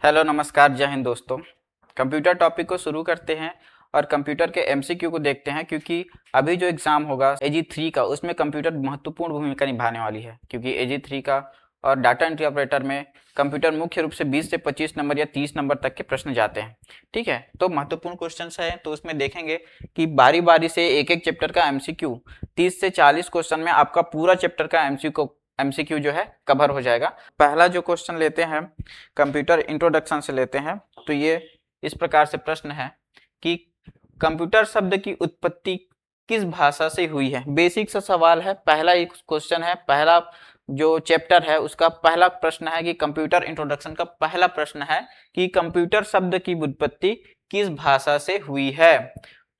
Hello नमस्कार जय हिंद दोस्तों। कंप्यूटर टॉपिक को शुरू करते हैं और कंप्यूटर के एमसीक्यू को देखते हैं क्योंकि अभी जो एग्ज़ाम होगा AG3 का उसमें कंप्यूटर महत्वपूर्ण भूमिका निभाने वाली है क्योंकि AG3 का और डाटा एंट्री ऑपरेटर में कंप्यूटर मुख्य रूप से 20 से 25 नंबर या 30 नंबर तक के प्रश्न जाते हैं। ठीक है, तो महत्वपूर्ण क्वेश्चन है तो उसमें देखेंगे कि बारी बारी से एक एक चैप्टर का MCQ 30 से 40 क्वेश्चन में आपका पूरा चैप्टर का MCQ जो है कवर हो जाएगा। पहला जो क्वेश्चन लेते हैं कंप्यूटर इंट्रोडक्शन से लेते हैं तो ये इस प्रकार से प्रश्न है कि कंप्यूटर शब्द की उत्पत्ति किस भाषा से हुई है। बेसिक सा सवाल है, पहला एक क्वेश्चन है, पहला जो चैप्टर है उसका पहला प्रश्न है कि कंप्यूटर इंट्रोडक्शन का पहला प्रश्न है कि कंप्यूटर शब्द की उत्पत्ति किस भाषा से हुई है।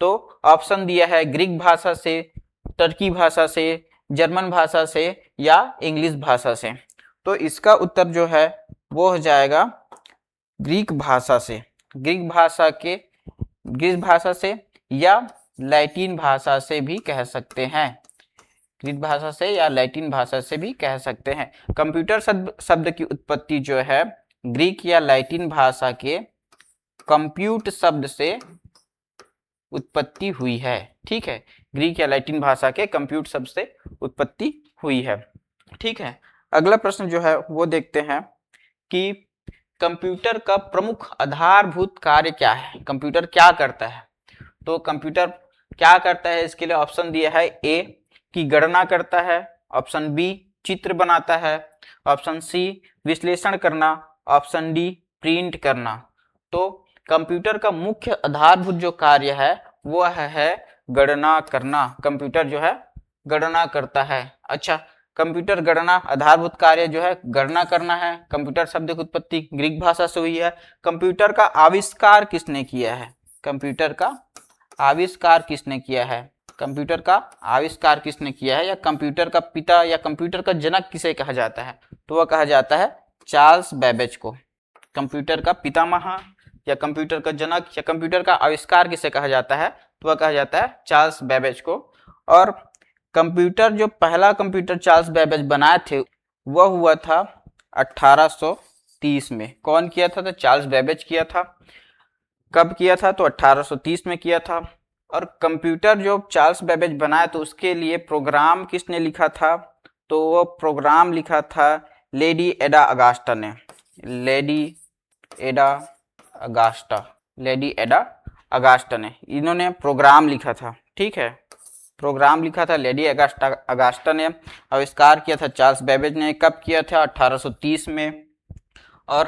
तो ऑप्शन दिया है ग्रीक भाषा से, टर्की भाषा से, जर्मन भाषा से या इंग्लिश भाषा से। तो इसका उत्तर जो है वो हो जाएगा ग्रीक भाषा से। ग्रीक भाषा से या लैटिन भाषा से भी कह सकते हैं। ग्रीक भाषा से या लैटिन भाषा से भी कह सकते हैं। कंप्यूटर शब्द की उत्पत्ति जो है ग्रीक या लैटिन भाषा के कंप्यूट शब्द से उत्पत्ति हुई है। ठीक है, ग्रीक या लैटिन भाषा के कंप्यूट शब्द से उत्पत्ति हुई है। ठीक है, अगला प्रश्न जो है वो देखते हैं कि कंप्यूटर का प्रमुख आधारभूत कार्य क्या है। कंप्यूटर क्या करता है, तो कंप्यूटर क्या करता है इसके लिए ऑप्शन दिया है ए की गणना करता है, ऑप्शन बी चित्र बनाता है, ऑप्शन सी विश्लेषण करना, ऑप्शन डी प्रिंट करना। तो कंप्यूटर का मुख्य आधारभूत जो कार्य है वो है गणना करना। कंप्यूटर जो है गणना करता है। अच्छा, कंप्यूटर गणना आधारभूत कार्य जो है गणना करना है। कंप्यूटर शब्द की उत्पत्ति ग्रीक भाषा से हुई है। कंप्यूटर का आविष्कार किसने किया है, कंप्यूटर का आविष्कार किसने किया है, कंप्यूटर का आविष्कार किसने किया है, या कंप्यूटर का पिता या कंप्यूटर का जनक किसे कहा जाता है, तो वह कहा जाता है चार्ल्स बेबेज को। कंप्यूटर का पितामह या कंप्यूटर का जनक या कंप्यूटर का आविष्कार किसे कहा जाता है, तो वह कहा जाता है चार्ल्स बेबेज को। और कंप्यूटर जो पहला कंप्यूटर चार्ल्स बेबेज बनाए थे वह हुआ था 1830 में। कौन किया था, तो चार्ल्स बेबेज किया था। कब किया था, तो 1830 में किया था। और कंप्यूटर जो चार्ल्स बेबेज बनाया तो उसके लिए प्रोग्राम किसने लिखा था, तो वो प्रोग्राम लिखा था लेडी एडा अगास्टा ने। लेडी एडा अगास्टा ने इन्होंने प्रोग्राम लिखा था। ठीक है, प्रोग्राम लिखा था लेडी अगास्टा ने। आविष्कार किया था चार्ल्स बेबेज ने। कब किया था, 1830 में। और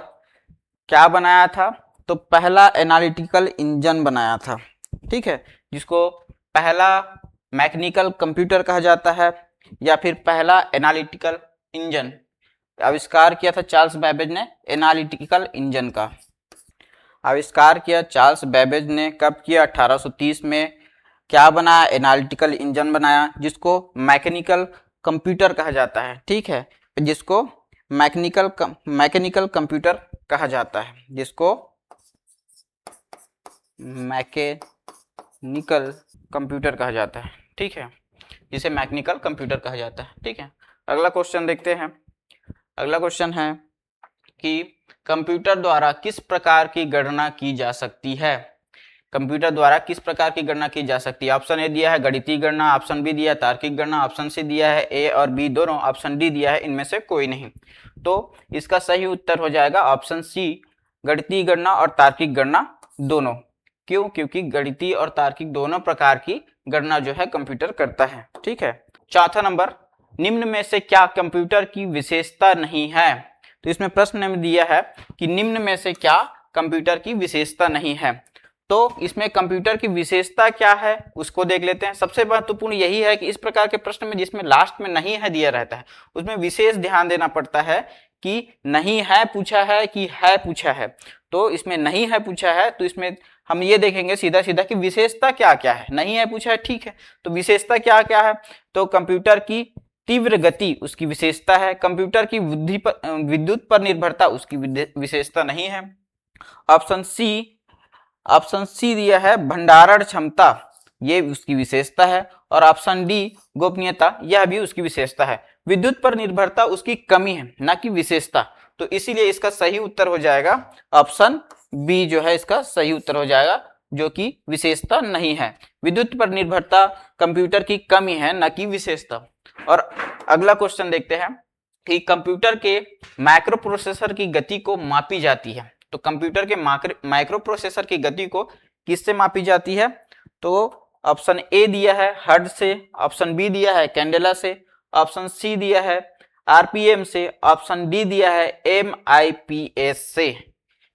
क्या बनाया था, तो पहला एनालिटिकल इंजन बनाया था। ठीक है, जिसको पहला मैकेनिकल कंप्यूटर कहा जाता है या फिर पहला एनालिटिकल इंजन। आविष्कार किया था चार्ल्स बेबेज ने एनालिटिकल इंजन का। आविष्कार किया चार्ल्स बेबेज ने। कब किया, 1830 में। क्या बनाया, एनालिटिकल इंजन बनाया, जिसको मैकेनिकल कंप्यूटर कहा जाता है। ठीक है, जिसको मैकेनिकल कंप्यूटर कहा जाता है, जिसको मैकेनिकल कंप्यूटर कहा जाता है। ठीक है, जिसे मैकेनिकल कंप्यूटर कहा जाता है। ठीक है, अगला क्वेश्चन देखते हैं। अगला क्वेश्चन है कि कंप्यूटर द्वारा किस प्रकार की गणना की जा सकती है। कंप्यूटर द्वारा किस प्रकार की गणना की जा सकती है। ऑप्शन ए दिया है गणितीय गणना, ऑप्शन बी दिया है तार्किक गणना, ऑप्शन सी दिया है ए और बी दोनों, ऑप्शन डी दिया है इनमें से कोई नहीं। तो इसका सही उत्तर हो जाएगा ऑप्शन सी गणितीय गणना और तार्किक गणना दोनों। क्यों, क्योंकि गणितीय और तार्किक दोनों प्रकार की गणना जो है कंप्यूटर करता है। ठीक है, चौथा नंबर, निम्न में से क्या कंप्यूटर की विशेषता नहीं है। तो इसमें प्रश्न में दिया है कि निम्न में से क्या कंप्यूटर की विशेषता नहीं है। तो इसमें कंप्यूटर की विशेषता क्या है उसको देख लेते हैं। सबसे महत्वपूर्ण यही है कि इस प्रकार के प्रश्न में जिसमें लास्ट में नहीं है दिया रहता है उसमें विशेष ध्यान देना पड़ता है कि नहीं है पूछा है कि है पूछा है। तो इसमें नहीं है पूछा है तो इसमें हम ये देखेंगे सीधा सीधा कि विशेषता क्या क्या है। नहीं है पूछा है, ठीक है, तो विशेषता क्या क्या है, तो कंप्यूटर की तीव्र गति उसकी विशेषता है। कंप्यूटर की विद्युत पर निर्भरता उसकी विशेषता नहीं है। ऑप्शन सी दिया है भंडारण क्षमता, ये उसकी विशेषता है। और ऑप्शन डी गोपनीयता, यह भी उसकी विशेषता है। विद्युत पर निर्भरता उसकी कमी है, ना कि विशेषता। तो इसीलिए इसका सही उत्तर हो जाएगा ऑप्शन बी जो है इसका सही उत्तर हो जाएगा, जो कि विशेषता नहीं है। विद्युत पर निर्भरता कंप्यूटर की कमी है, न कि विशेषता। और अगला क्वेश्चन देखते हैं कि कंप्यूटर के माइक्रो प्रोसेसर की गति को मापी जाती है। तो कंप्यूटर के माइक्रो प्रोसेसर की गति को किससे मापी जाती है? तो ऑप्शन ए दिया है हर्ट्ज से, ऑप्शन बी दिया है कैंडेला से, ऑप्शन सी दिया है आरपीएम से, ऑप्शन डी दिया है एमआईपीएस से।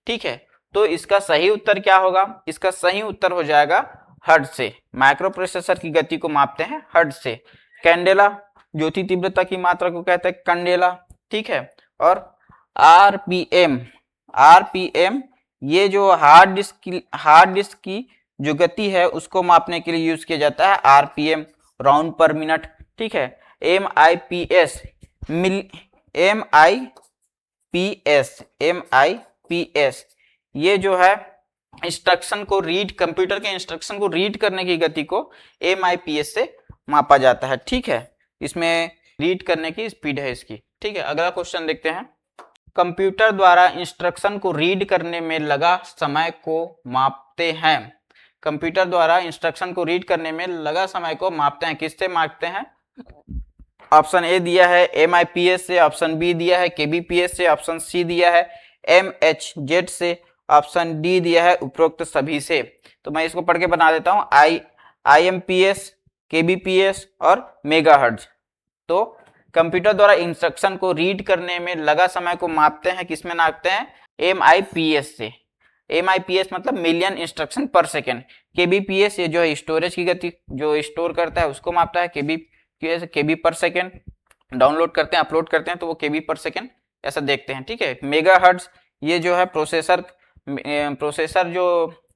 ठीक है, तो इसका सही उत्तर क्या होगा? इसका सही उत्तर हो जाएगा हर्ट्ज से। माइक्रो प्रोसेसर की गति को मापते हैं हर्ट्ज से। कैंडेला ज्योति तीव्रता की मात्रा को कहते हैं कैंडेला। ठीक है, और आरपीएम, आरपीएम ये जो हार्ड डिस्क की जो गति है उसको मापने के लिए यूज किया जाता है आरपीएम, राउंड पर मिनट। ठीक है, एमआईपीएस एमआईपीएस ये जो है इंस्ट्रक्शन को रीड, कंप्यूटर के इंस्ट्रक्शन को रीड करने की गति को एमआईपीएस से मापा जाता है। ठीक है, इसमें रीड करने की स्पीड है इसकी। ठीक है, अगला क्वेश्चन देखते हैं। कंप्यूटर द्वारा इंस्ट्रक्शन को रीड करने में लगा समय को मापते हैं। कंप्यूटर द्वारा इंस्ट्रक्शन को रीड करने में लगा समय को मापते हैं, किससे मापते हैं? ऑप्शन ए दिया है एमआईपीएस से, ऑप्शन बी दिया है केबीपीएस से, ऑप्शन सी दिया है एमएचजेड से, ऑप्शन डी दिया है उपरोक्त सभी से। तो मैं इसको पढ़ के बना देता हूं, आईएमपीएस, केबीपीएस और मेगाहर्ट्ज। तो कंप्यूटर द्वारा इंस्ट्रक्शन को रीड करने में लगा समय को मापते हैं, किसमें मापते हैं? एमआईपीएस से। एमआईपीएस मतलब मिलियन इंस्ट्रक्शन पर सेकेंड। केबीपीएस ये जो है स्टोरेज की गति जो स्टोर करता है उसको मापता है, केबी पर सेकेंड। डाउनलोड करते हैं, अपलोड करते हैं तो वो केबी पर सेकेंड ऐसा देखते हैं। ठीक है, मेगाहर्ट्ज ये जो है प्रोसेसर जो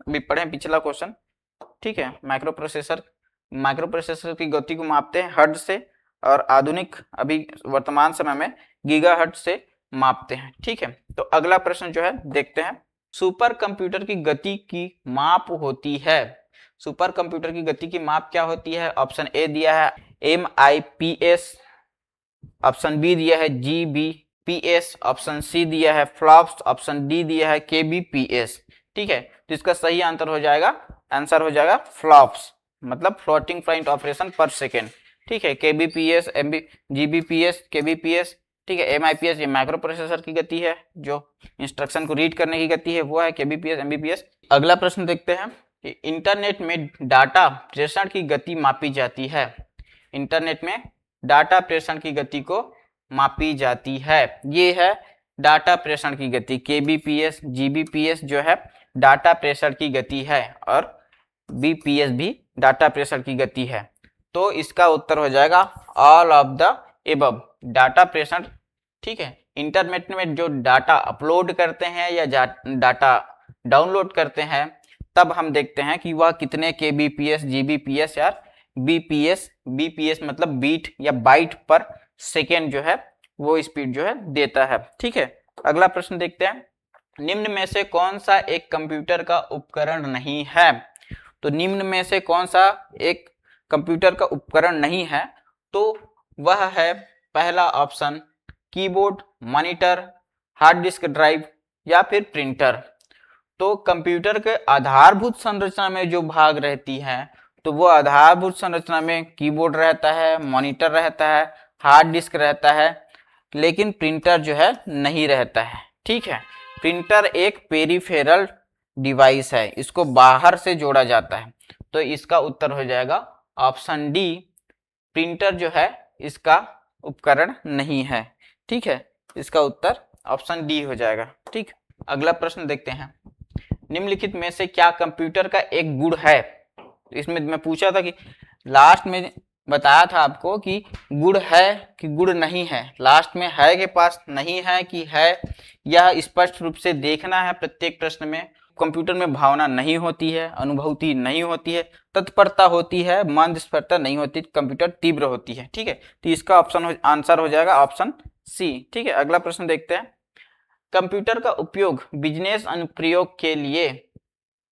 अभी पढ़े पिछला क्वेश्चन। ठीक है, माइक्रो प्रोसेसर की गति को मापते हैं हर्ट्ज से, और आधुनिक अभी वर्तमान समय में गीगाहर्ट्ज से मापते हैं। ठीक है, तो अगला प्रश्न जो है देखते हैं। सुपर कंप्यूटर की गति की माप होती है। सुपर कंप्यूटर की गति की माप क्या होती है? ऑप्शन ए दिया है एमआईपीएस, ऑप्शन बी दिया है जीबीपीएस, ऑप्शन सी दिया है फ्लॉप्स, ऑप्शन डी दिया है केबीपीएस। ठीक है, तो इसका सही आंसर हो जाएगा फ्लॉप्स, मतलब फ्लोटिंग पॉइंट ऑपरेशन पर सेकेंड। ठीक है, केबीपीएस, जीबीपीएस, केबीपीएस। ठीक है, एमआईपीएस ये माइक्रो प्रोसेसर की गति है, जो इंस्ट्रक्शन को रीड करने की गति है वो है केबीपीएस, एमबीपीएस। अगला प्रश्न देखते हैं कि इंटरनेट में डाटा प्रेषण की गति मापी जाती है। इंटरनेट में डाटा प्रेषण की गति को मापी जाती है, ये है डाटा प्रेषण की गति। केबीपीएस, जीबीपीएस जो है डाटा प्रेषण की गति है, और बीपीएस भी डाटा प्रेषण की गति है। तो इसका उत्तर हो जाएगा all of the above, data प्रेषण। ठीक है, इंटरनेट में जो डाटा अपलोड करते हैं या डाटा डाउनलोड करते हैं, तब हम देखते हैं कि वह कितने केबीपीएस, जीबीपीएस या बीपीएस मतलब बीट या बाइट पर सेकेंड जो है वो स्पीड जो है देता है। ठीक है, अगला प्रश्न देखते हैं। निम्न में से कौन सा एक कंप्यूटर का उपकरण नहीं है? तो निम्न में से कौन सा एक कंप्यूटर का उपकरण नहीं है? तो वह है पहला option keyboard, monitor, hard disk drive या फिर प्रिंटर। तो कंप्यूटर के आधारभूत संरचना में जो भाग रहती है, तो वो आधारभूत संरचना में कीबोर्ड रहता है, मॉनिटर रहता है, हार्ड डिस्क रहता है, लेकिन प्रिंटर जो है नहीं रहता है। ठीक है, प्रिंटर एक पेरिफेरल डिवाइस है, इसको बाहर से जोड़ा जाता है। तो इसका उत्तर हो जाएगा ऑप्शन डी, प्रिंटर जो है इसका उपकरण नहीं है। ठीक है, इसका उत्तर ऑप्शन डी हो जाएगा। ठीक, अगला प्रश्न देखते हैं। निम्नलिखित में से क्या कंप्यूटर का एक गुण है? इसमें मैं पूछा था कि लास्ट में बताया था आपको कि गुण है कि गुण नहीं है। लास्ट में है के पास नहीं है कि है, यह स्पष्ट रूप से देखना है प्रत्येक प्रश्न में। कंप्यूटर में भावना नहीं होती है, अनुभूति नहीं होती है, तत्परता होती है, मंद स्फुरता नहीं होती, कंप्यूटर तीव्र होती है। ठीक है, तो इसका आंसर हो जाएगा ऑप्शन सी। ठीक है, अगला प्रश्न देखते हैं। कंप्यूटर का उपयोग बिजनेस अनुप्रयोग के लिए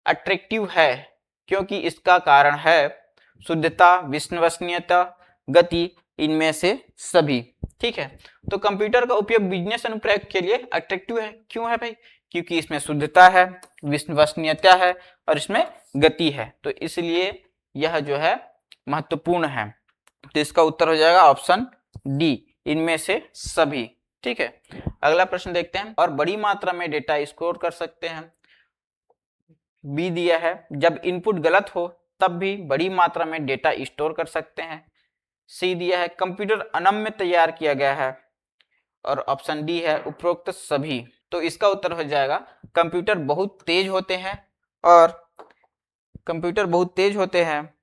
अट्रैक्टिव है क्योंकि इसका कारण है शुद्धता, विश्वसनीयता, गति, इनमें से सभी। ठीक है। तो कंप्यूटर का उपयोग बिजनेस अनुप्रयोग के लिए अट्रैक्टिव है, क्यों है भाई? क्योंकि इसमें शुद्धता है, विश्वसनीयता है और इसमें गति है, तो इसलिए यह जो है महत्वपूर्ण है। तो इसका उत्तर हो जाएगा ऑप्शन डी, इनमें से सभी। ठीक है, अगला प्रश्न देखते हैं। और बड़ी मात्रा में डेटा स्टोर कर सकते हैं। बी दिया है, जब इनपुट गलत हो तब भी बड़ी मात्रा में डेटा स्टोर कर सकते हैं। सी दिया है, कंप्यूटर अनम्य तैयार किया गया है। और ऑप्शन डी है उपरोक्त सभी। तो इसका उत्तर हो जाएगा कंप्यूटर बहुत तेज होते हैं और कंप्यूटर बहुत तेज होते हैं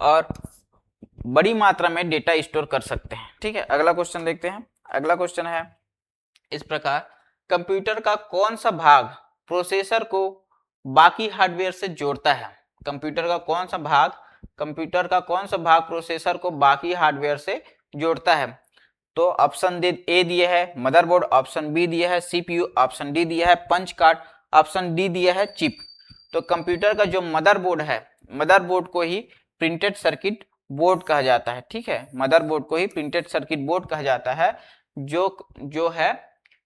और बड़ी मात्रा में डेटा स्टोर कर सकते हैं। ठीक है, अगला क्वेश्चन देखते हैं। अगला क्वेश्चन है इस प्रकार, कंप्यूटर का कौन सा भाग प्रोसेसर को बाकी हार्डवेयर से जोड़ता है? कंप्यूटर का कौन सा भाग प्रोसेसर को बाकी हार्डवेयर से जोड़ता है? तो ऑप्शन ए दिया है मदरबोर्ड, ऑप्शन बी दिया है सीपीयू, ऑप्शन डी दिया है पंच कार्ड, ऑप्शन डी दिया है चिप। तो कंप्यूटर का जो मदरबोर्ड है, मदरबोर्ड को ही प्रिंटेड सर्किट बोर्ड कहा जाता है। ठीक है, मदरबोर्ड को ही प्रिंटेड सर्किट बोर्ड कहा जाता है, जो है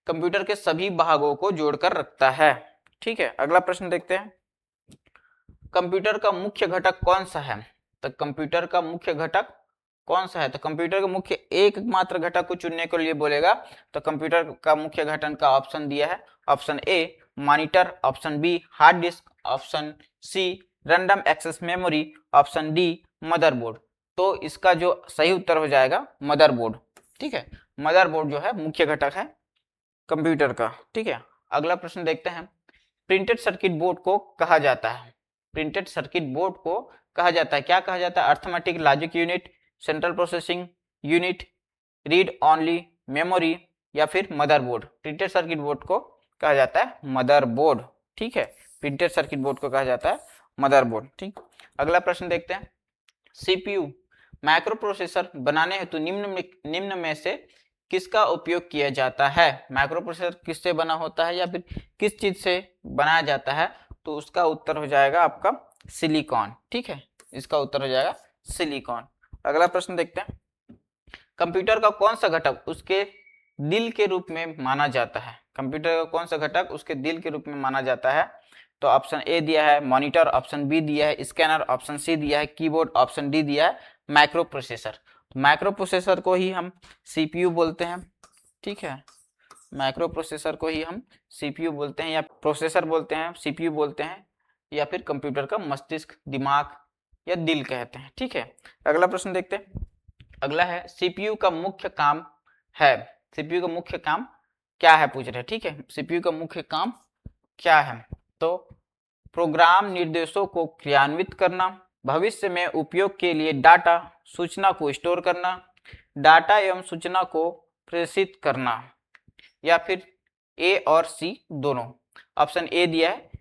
कंप्यूटर के सभी भागों को जोड़कर रखता है। ठीक है, अगला प्रश्न देखते हैं। कंप्यूटर का मुख्य घटक कौन सा है? तो कंप्यूटर का मुख्य घटक कौन सा है? तो कंप्यूटर का मुख्य एकमात्र घटक को चुनने के लिए बोलेगा, तो कंप्यूटर का मुख्य घटक का ऑप्शन दिया है, option A monitor, option B hard disk, option C random access memory, option D motherboard. तो इसका जो सही उत्तर हो जाएगा मदरबोर्ड। ठीक है, मदरबोर्ड जो है मुख्य घटक है कंप्यूटर का। ठीक है, अगला प्रश्न देखते हैं। प्रिंटेड सर्किट बोर्ड को कहा जाता है, प्रिंटेड सर्किट बोर्ड को कहा जाता है, क्या कहा जाता है? Arithmetic logic unit, central processing unit, read only memory या फिर मदरबोर्ड। प्रिंटेड सर्किट बोर्ड को कहा जाता है मदरबोर्ड। ठीक है, प्रिंटेड सर्किट बोर्ड को कहा जाता है मदरबोर्ड। ठीक, अगला प्रश्न देखते हैं। सीपीयू माइक्रो प्रोसेसर बनाने हेतु निम्न में से किसका उपयोग किया जाता है? माइक्रो प्रोसेसर किससे बना होता है या फिर किस चीज से बनाया जाता है? तो उसका उत्तर हो जाएगा आपका सिलिकॉन। ठीक है, इसका उत्तर हो जाएगा सिलिकॉन। अगला प्रश्न देखते हैं। कंप्यूटर का कौन सा घटक उसके दिल के रूप में माना जाता है? कंप्यूटर का कौन सा घटक उसके दिल के रूप में माना जाता है? तो ऑप्शन ए दिया है मॉनिटर, ऑप्शन बी दिया है स्कैनर, ऑप्शन सी दिया है कीबोर्ड, ऑप्शन डी दिया है माइक्रो प्रोसेसर। माइक्रो प्रोसेसर को ही हम सीपीयू बोलते हैं। ठीक है, माइक्रो प्रोसेसर को ही हम सीपीयू बोलते हैं या प्रोसेसर बोलते हैं, सीपीयू बोलते हैं, या फिर कंप्यूटर का मस्तिष्क, दिमाग या दिल कहते हैं। ठीक है, अगला प्रश्न देखते हैं। अगला है सीपीयू का मुख्य काम है, सीपीयू का मुख्य काम क्या है पूछ रहे हैं। ठीक है, सीपीयू का मुख्य काम क्या है? तो प्रोग्राम निर्देशों को क्रियान्वित करना, भविष्य में उपयोग के लिए डाटा सूचना को स्टोर करना, डाटा एवं सूचना को प्रेषित करना, या फिर ए और सी दोनों। ऑप्शन ए दिया है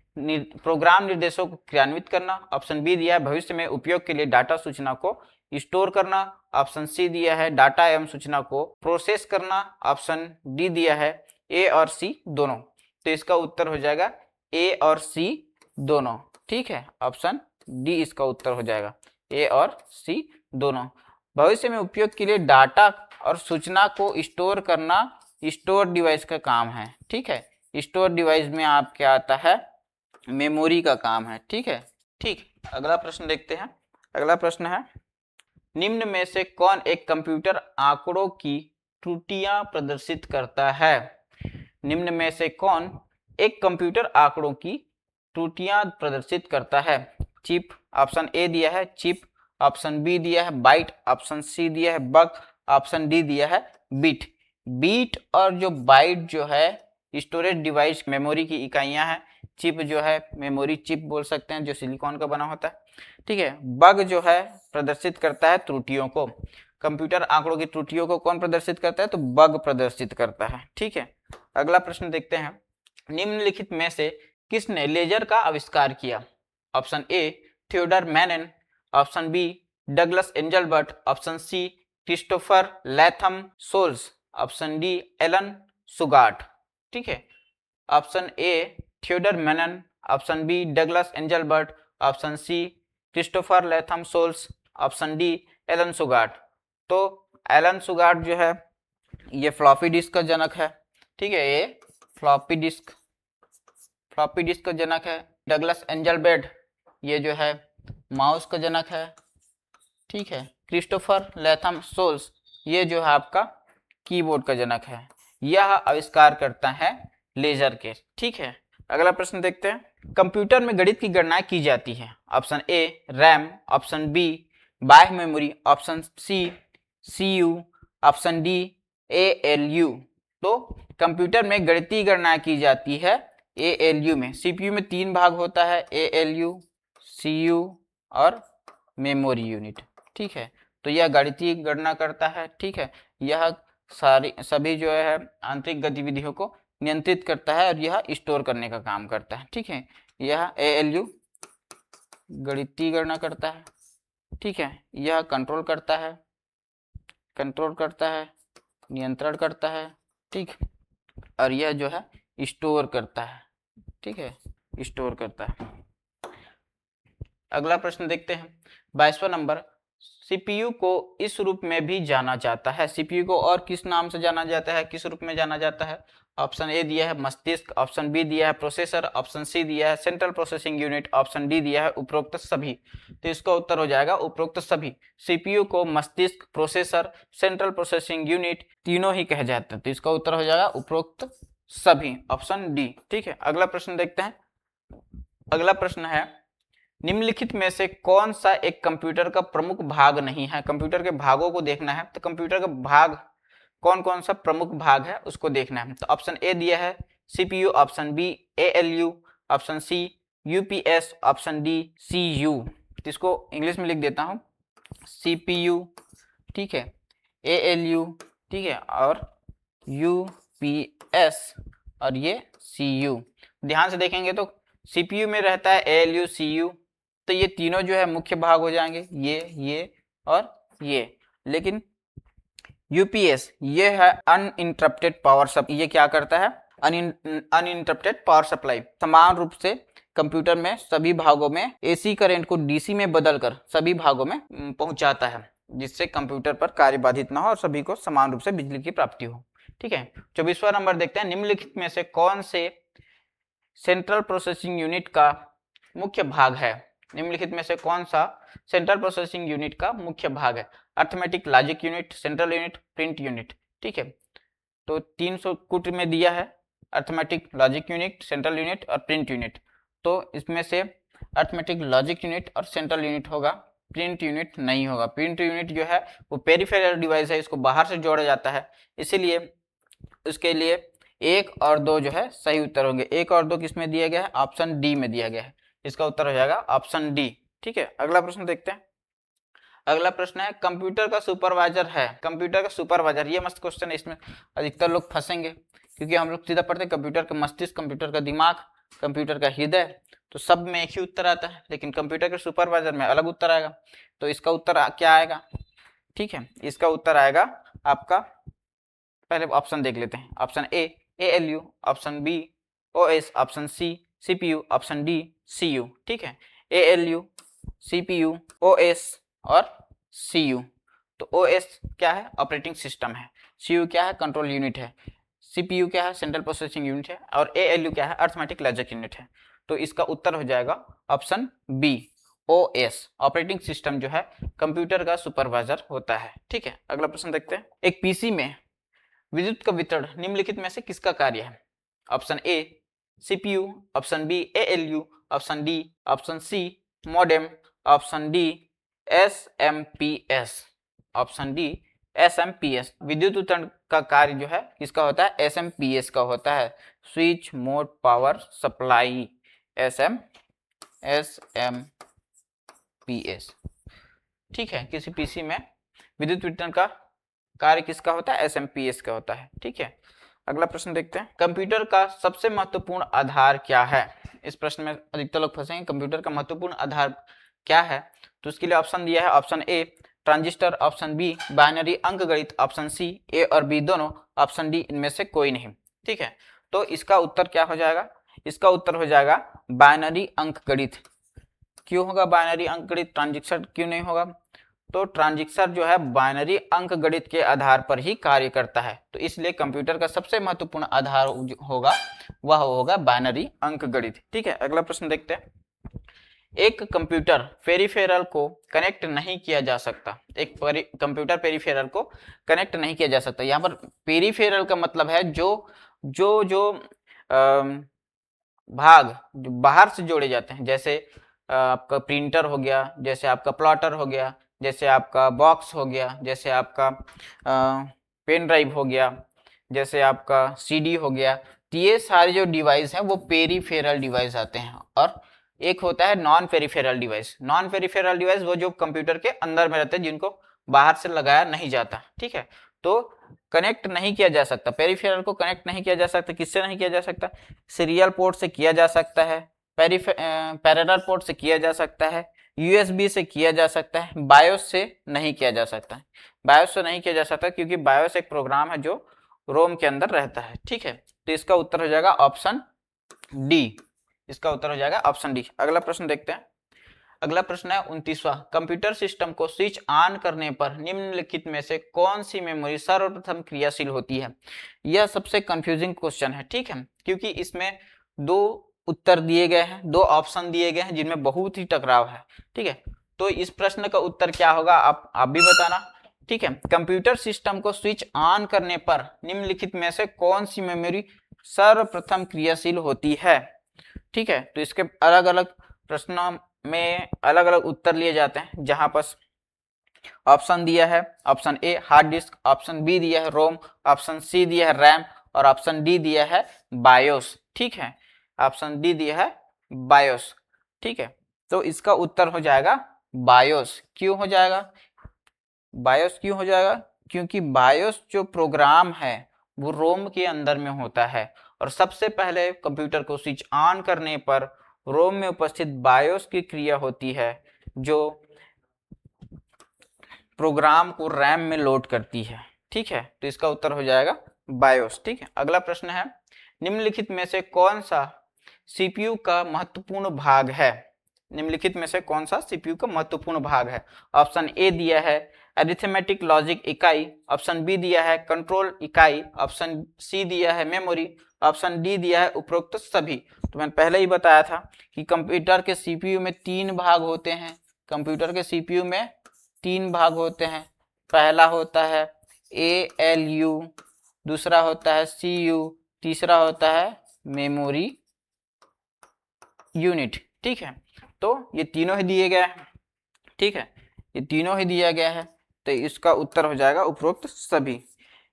प्रोग्राम निर्देशों को क्रियान्वित करना, ऑप्शन बी दिया है भविष्य में उपयोग के लिए डाटा सूचना को स्टोर करना, ऑप्शन सी दिया है डाटा एवं सूचना को प्रोसेस करना, ऑप्शन डी दिया है ए और सी दोनों। तो इसका उत्तर हो जाएगा ए और सी दोनों। ठीक है, ऑप्शन डी इसका उत्तर हो जाएगा, ए और सी दोनों। भविष्य में उपयोग के लिए डाटा और सूचना को स्टोर करना स्टोर डिवाइस का काम है। ठीक है, स्टोर डिवाइस में आप क्या आता है? मेमोरी का काम है। ठीक है, ठीक, अगला प्रश्न देखते हैं। अगला प्रश्न है निम्न में से कौन एक कंप्यूटर आंकड़ों की त्रुटियां प्रदर्शित करता है? निम्न में से कौन एक कंप्यूटर आंकड़ों की त्रुटियां प्रदर्शित करता है? चिप, ऑप्शन ए दिया है चिप, ऑप्शन बी दिया है बाइट, ऑप्शन सी दिया है बग, ऑप्शन डी दिया है बिट। बीट और जो बाइट जो है स्टोरेज डिवाइस मेमोरी की इकाइयां हैं। चिप जो है मेमोरी चिप बोल सकते हैं जो सिलिकॉन का बना होता है। ठीक है, बग जो है प्रदर्शित करता है त्रुटियों को। कंप्यूटर आंकड़ों की त्रुटियों को कौन प्रदर्शित करता है? तो बग प्रदर्शित करता है। ठीक है, अगला प्रश्न देखते हैं। निम्नलिखित में से किसने लेजर का आविष्कार किया? Option A Theodore Maiman, option B Douglas Engelbart, option C Christopher Latham Sholes, option D Alan Shugart. ठीक है, option A Theodore Maiman, option B Douglas Engelbart, option C Christopher Latham Sholes, option D Alan Shugart. तो Alan सुगार्ट जो है ये floppy disk का जनक है, ठीक है, ये फ्लॉपी डिस्क का जनक है। डगलस एंजलबर्ट ये जो है माउस का जनक है, ठीक है। क्रिस्टोफर लैथम सोल्स ये जो है आपका कीबोर्ड का जनक है। यह आविष्कार करता है लेजर के, ठीक है। अगला प्रश्न देखते हैं। कंप्यूटर में गणित की गणनाएं की जाती है। Option A RAM, option B बाह्य memory, option C CU, option D ALU. तो कंप्यूटर में गणितीय गणनाएं की जाती है एएलयू में। सीपीयू में 3 भाग होता है, एएलयू, सीयू और मेमोरी यूनिट, ठीक है। तो यह गणितीय गणना करता है, ठीक है। यह सभी जो है आंतरिक गतिविधियों को नियंत्रित करता है और यह स्टोर करने का काम करता है, ठीक है। यह एएलयू गणितीय गणना करता है, ठीक है। यह कंट्रोल करता है, नियंत्रण करता है, ठीक। और यह जो है स्टोर करता है, ठीक है, स्टोर करता है। अगला प्रश्न देखते हैं 22वां नंबर। सीपीयू को इस रूप में भी जाना जाता है। सीपीयू को और किस नाम से जाना जाता है, किस रूप में जाना जाता है? ऑप्शन ए दिया है मस्तिष्क, ऑप्शन बी दिया है प्रोसेसर, ऑप्शन सी दिया है central processing unit, option D दिया है उपरोक्त सभी। तो इसका उत्तर हो जाएगा उपरोक्त सभी। सीपीयू को मस्तिष्क, प्रोसेसर, सेंट्रल प्रोसेसिंग यूनिट तीनों ही कहे जाते हैं। तो इसका उत्तर हो जाएगा उपरोक्त सभी, ऑप्शन डी, ठीक है। अगला प्रश्न देखते हैं। अगला प्रश्न है निम्नलिखित में से कौन सा एक कंप्यूटर का प्रमुख भाग नहीं है? कंप्यूटर के भागों को देखना है, तो कंप्यूटर का भाग कौन कौन सा प्रमुख भाग है उसको देखना है। तो ऑप्शन ए दिया है CPU, option B ALU, option C UPS, option D CU. तो इसको इंग्लिश में लिख देता हूं, सीपीयू, ठीक है, एएलयू, ठीक है, और यूपीएस और ये सीयू। ध्यान से देखेंगे तो सीपीयू में रहता है एएलयू, सीयू, तो ये तीनों जो है मुख्य भाग हो जाएंगे, ये और ये। लेकिन यूपीएस ये है अनइंटरप्टेड पावर सप्लाई। ये क्या करता है? Uninterrupted power supply. समान रूप से कंप्यूटर में सभी भागों में एसी करंट को डीसी में बदलकर सभी भागों में पहुंचाता है, जिससे कंप्यूटर पर कार्य बाधित ना हो और सभी को समान रूप से बिजली की प्राप्ति हो, ठीक है। 24वां नंबर देखते हैं। निम्नलिखित में से कौन से सेंट्रल प्रोसेसिंग यूनिट का मुख्य भाग है? निम्नलिखित में से कौन सा सेंट्रल प्रोसेसिंग यूनिट का मुख्य भाग है? Arithmetic logic unit, central unit, print unit, ठीक है। तो 300 कुट में दिया है arithmetic logic unit, central unit और प्रिंट यूनिट। तो इसमें से अर्थमेटिक लॉजिक यूनिट और सेंट्रल यूनिट होगा, प्रिंट यूनिट नहीं होगा। प्रिंट यूनिट जो है वो पेरिफेरल डिवाइस है, इसको बाहर से जोड़ा जाता है, इसीलिए उसके लिए 1 और 2 जो है सही उत्तर होंगे। 1 और 2 किस में दिया गया है? ऑप्शन डी में दिया गया है। इसका उत्तर हो जाएगा ऑप्शन डी, ठीक है। अगला प्रश्न देखते हैं। अगला प्रश्न है कंप्यूटर का सुपरवाइजर है। कंप्यूटर का सुपरवाइजर, ये मस्त क्वेश्चन है, इसमें अधिकतर लोग फंसेंगे क्योंकि हम लोग सीधा पढ़ते हैं कंप्यूटर का मस्तिष्क, कंप्यूटर का दिमाग, कंप्यूटर का हृदय, तो सब में एक ही उत्तर आता है, लेकिन कंप्यूटर के सुपरवाइजर में अलग उत्तर आएगा। तो इसका उत्तर क्या आएगा? ठीक है, इसका उत्तर आएगा आपका, पहले ऑप्शन देख लेते हैं। Option A ALU, option B OS, option C CPU, option D CU, ठीक है। एएलयू, सीपीयू, ओएस और सीयू। तो ओएस क्या है? ऑपरेटिंग सिस्टम है। सीयू क्या है? कंट्रोल यूनिट है। सीपीयू क्या है? सेंट्रल प्रोसेसिंग यूनिट है। और एएलयू क्या है? अर्थमेटिक लॉजिक यूनिट है। तो इसका उत्तर हो जाएगा option B, OS, operating system जो है कंप्यूटर का सुपरवाइजर होता है, ठीक है। अगला प्रश्न देखते हैं। एक पीसी में विद्युत का वितरण निम्नलिखित में से किसका कार्य है? Option A CPU, option B ALU, option D, option C modem, option D SMPS, option D SMPS. विद्युत वितरण का कार्य जो है किसका होता है? एसएमपीएस का होता है, switch mode power supply, SMPS, ठीक है। किसी पीसी में विद्युत वितरण का कार्य किसका होता है? एसएमपीएस का होता है, ठीक है। अगला प्रश्न देखते हैं। कंप्यूटर का सबसे महत्वपूर्ण आधार क्या है? इस प्रश्न में अधिकतर लोग फंसेंगे, कंप्यूटर का महत्वपूर्ण आधार क्या है? तो इसके लिए ऑप्शन दिया है, option A transistor, option B binary अंकगणित, ऑप्शन सी ए और बी दोनों, ऑप्शन डी इनमें से कोई नहीं, ठीक है। तो इसका उत्तर क्या हो जाएगा? इसका उत्तर हो जाएगा बाइनरी अंकगणित। क्यों होगा बाइनरी अंकगणित? ट्रांजिस्टर क्यों नहीं होगा? तो ट्रांजिस्टर जो है बाइनरी अंकगणित के आधार पर ही कार्य करता है, तो इसलिए कंप्यूटर का सबसे महत्वपूर्ण आधार होगा वह होगा बाइनरी अंकगणित। ठीक है, अगला प्रश्न देखते हैं। एक कंप्यूटर पेरिफेरल को कनेक्ट नहीं किया जा सकता, एक कंप्यूटर पेरिफेरल को कनेक्ट नहीं किया जा सकता। यहाँ पर पेरिफेरल का मतलब है जो जो जो भाग जो बाहर से जोड़े जाते हैं, जैसे आपका प्रिंटर हो गया, जैसे आपका प्लॉटर हो गया, जैसे आपका बॉक्स हो गया, जैसे आपका पेन ड्राइव हो गया, जैसे आपका सीडी हो गया। तो ये सारे जो डिवाइस हैं वो पेरिफेरल डिवाइस आते हैं। और एक होता है non peripheral device. Non peripheral device वो जो कंप्यूटर के अंदर में रहते हैं, जिनको बाहर से लगाया नहीं जाता। ठीक है, तो कनेक्ट नहीं किया जा सकता, पेरिफेरल को कनेक्ट नहीं किया जा सकता। किससे नहीं किया जा सकता? सीरियल पोर्ट से किया जा सकता है, पैरेलल पोर्ट से किया जा सकता है, यूएसबी से किया जा सकता है, बायोस से नहीं किया जा सकता है। बायोस से नहीं किया जा सकता क्योंकि बायोस एक प्रोग्राम है जो रोम के अंदर रहता है। ठीक है, तो इसका उत्तर हो जाएगा ऑप्शन डी। इसका उत्तर हो जाएगा ऑप्शन डी। अगला प्रश्न देखते हैं। अगला प्रश्न है 29वां। कंप्यूटर सिस्टम को स्विच ऑन करने पर निम्नलिखित में से कौन सी मेमोरी सर्वप्रथम क्रियाशील होती है? यह सबसे कंफ्यूजिंग क्वेश्चन है। ठीक है, क्योंकि इसमें दो उत्तर दिए गए हैं, दो ऑप्शन दिए गए हैं जिनमें बहुत ही टकराव है। ठीक है, तो इस प्रश्न का उत्तर क्या होगा आप भी बताना। ठीक है, कंप्यूटर सिस्टम को स्विच ऑन करने पर निम्नलिखित में से कौन सी मेमोरी सर्वप्रथम क्रियाशील होती है? ठीक है, तो इसके अलग अलग प्रश्नों में अलग अलग उत्तर लिए जाते हैं। जहां पर ऑप्शन दिया है, option A hard disk, option B दिया है रोम, ऑप्शन सी दिया है रैम और ऑप्शन डी दिया है बायोस। ठीक है, ऑप्शन डी दिया है बायोस। ठीक है, तो इसका उत्तर हो जाएगा बायोस। क्यों हो जाएगा बायोस? क्यों हो जाएगा? क्योंकि बायोस जो प्रोग्राम है वो रोम के अंदर में होता है और सबसे पहले कंप्यूटर को स्विच ऑन करने पर रोम में उपस्थित बायोस की क्रिया होती है जो प्रोग्राम को रैम में लोड करती है। ठीक है, तो इसका उत्तर हो जाएगा बायोस। ठीक है, अगला प्रश्न है। निम्नलिखित में से कौन सा सीपीयू का महत्वपूर्ण भाग है? निम्नलिखित में से कौन सा सीपीयू का महत्वपूर्ण भाग है? ऑप्शन ए दिया है अरिथमेटिक लॉजिक इकाई, ऑप्शन बी दिया है कंट्रोल इकाई, ऑप्शन सी दिया है मेमोरी, ऑप्शन डी दिया है उपरोक्त सभी। तो मैंने पहले ही बताया था कि कंप्यूटर के सीपीयू में 3 भाग होते हैं। कंप्यूटर के सीपीयू में 3 भाग होते हैं। पहला होता है ALU, दूसरा होता है CU, तीसरा होता है मेमोरी यूनिट। ठीक है, तो ये तीनों ही दिए गए हैं। ठीक है, ये तीनों ही दिया गया है, तो इसका उत्तर हो जाएगा उपरोक्त सभी।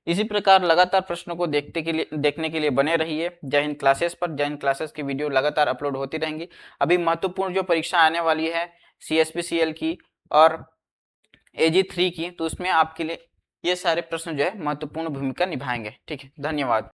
इसी प्रकार लगातार प्रश्नों को देखने के लिए बने रहिए जय हिंद क्लासेस पर। जय हिंद क्लासेस की वीडियो लगातार अपलोड होती रहेंगी। अभी महत्वपूर्ण जो परीक्षा आने वाली है CSPCL की और AG3 की, तो उसमें आपके लिए ये सारे प्रश्न जो है महत्वपूर्ण भूमिका निभाएंगे। ठीक है, धन्यवाद।